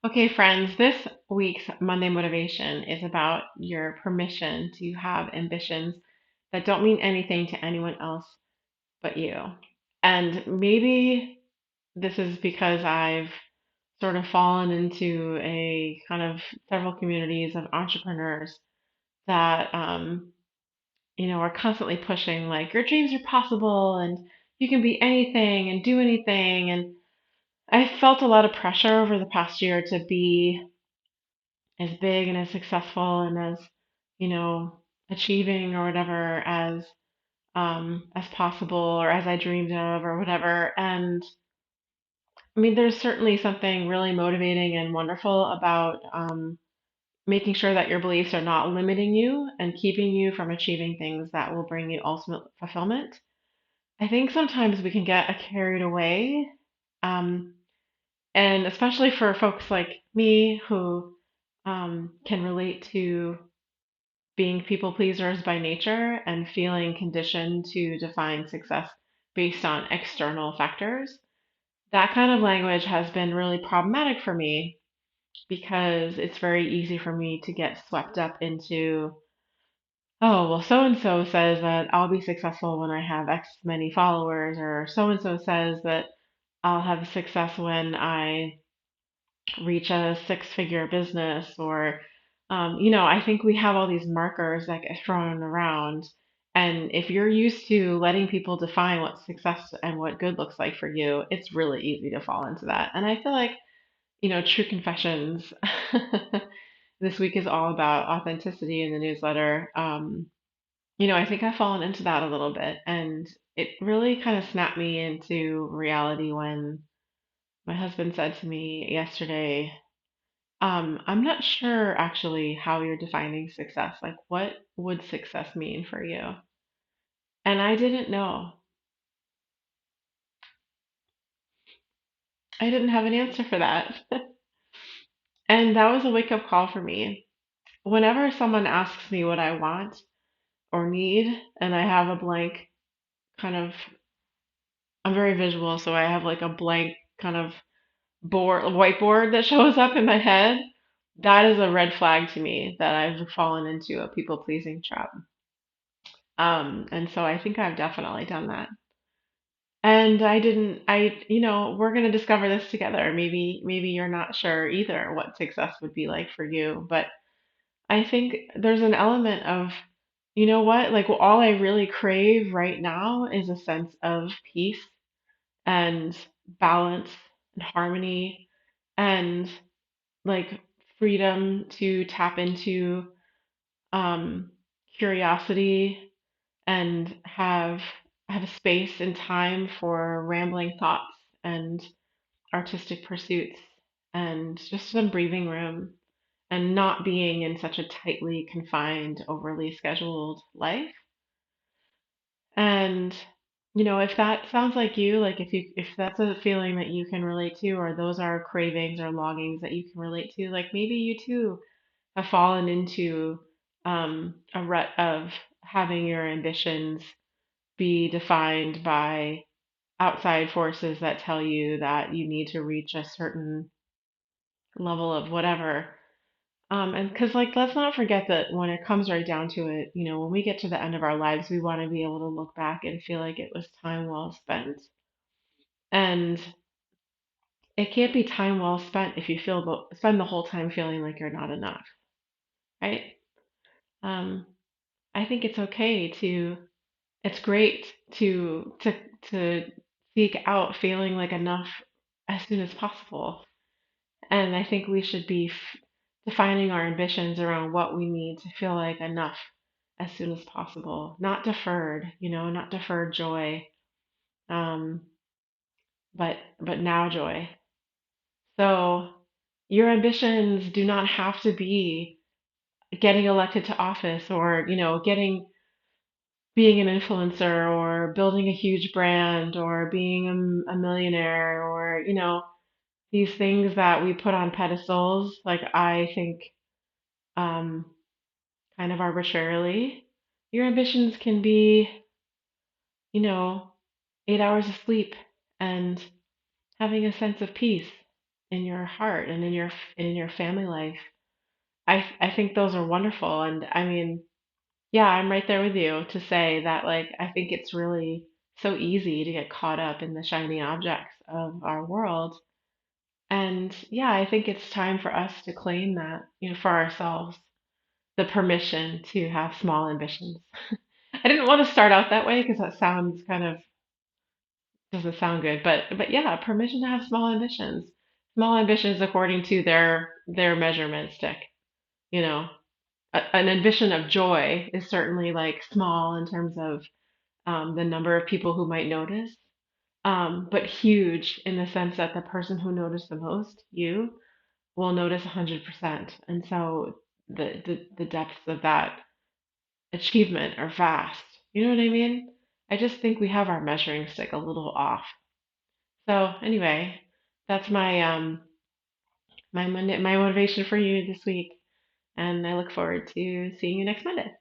Okay, friends, this week's Monday Motivation is about your permission to have ambitions that don't mean anything to anyone else but you. And maybe this is because I've sort of fallen into a kind of several communities of entrepreneurs that, are constantly pushing like your dreams are possible and you can be anything and do anything. And I felt a lot of pressure over the past year to be as big and as successful and as you know achieving or whatever as possible or as I dreamed of or whatever. And I mean, there's certainly something really motivating and wonderful about making sure that your beliefs are not limiting you and keeping you from achieving things that will bring you ultimate fulfillment. I think sometimes we can get carried away, um, and especially for folks like me who can relate to being people pleasers by nature and feeling conditioned to define success based on external factors. That kind of language has been really problematic for me because it's very easy for me to get swept up into, oh, well, so and so says that I'll be successful when I have X many followers, or so and so says that I'll have success when I reach a six-figure business, or I think we have all these markers that get thrown around. And if you're used to letting people define what success and what good looks like for you, it's really easy to fall into that. And I feel like, True Confessions this week is all about authenticity in the newsletter. I think I've fallen into that a little bit, and it really kind of snapped me into reality when my husband said to me yesterday, I'm not sure actually how you're defining success. Like, what would success mean for you? And I didn't know. I didn't have an answer for that. And that was a wake up call for me. Whenever someone asks me what I want or need, and I have a blank kind of, I'm very visual, so I have like a blank kind of whiteboard that shows up in my head. That is a red flag to me that I've fallen into a people pleasing trap. And so I think I've definitely done that. And I didn't, we're going to discover this together. Maybe you're not sure either what success would be like for you, but I think there's an element of, you know what, like all I really crave right now is a sense of peace and balance and harmony and like freedom to tap into um, curiosity and have a space and time for rambling thoughts and artistic pursuits and just some breathing room and not being in such a tightly confined, overly scheduled life. And if that sounds like you, like if that's a feeling that you can relate to, or those are cravings or longings that you can relate to, like maybe you too have fallen into a rut of having your ambitions be defined by outside forces that tell you that you need to reach a certain level of whatever. And because, like, let's not forget that when it comes right down to it, when we get to the end of our lives, we want to be able to look back and feel like it was time well spent. And it can't be time well spent if you spend the whole time feeling like you're not enough, right? Um, I think it's okay to, it's great to seek out feeling like enough as soon as possible. And I think we should be defining our ambitions around what we need to feel like enough as soon as possible, not deferred, not deferred joy, um, but now joy. So your ambitions do not have to be getting elected to office or, being an influencer or building a huge brand or being a millionaire or, these things that we put on pedestals, like I think um, kind of arbitrarily. Your ambitions can be, you know, 8 hours of sleep and having a sense of peace in your heart and in your family life. I think those are wonderful. And I mean, yeah, I'm right there with you to say that, like, I think it's really so easy to get caught up in the shiny objects of our world. And yeah, I think it's time for us to claim that, for ourselves, the permission to have small ambitions. I didn't want to start out that way because that sounds kind of doesn't sound good, but yeah, permission to have small ambitions. Small ambitions according to their measurement stick, you know. An ambition of joy is certainly like small in terms of the number of people who might notice, but huge in the sense that the person who noticed the most, you, will notice 100%. And so the depths of that achievement are vast. You know what I mean? I just think we have our measuring stick a little off. So anyway, that's my motivation for you this week, and I look forward to seeing you next Monday.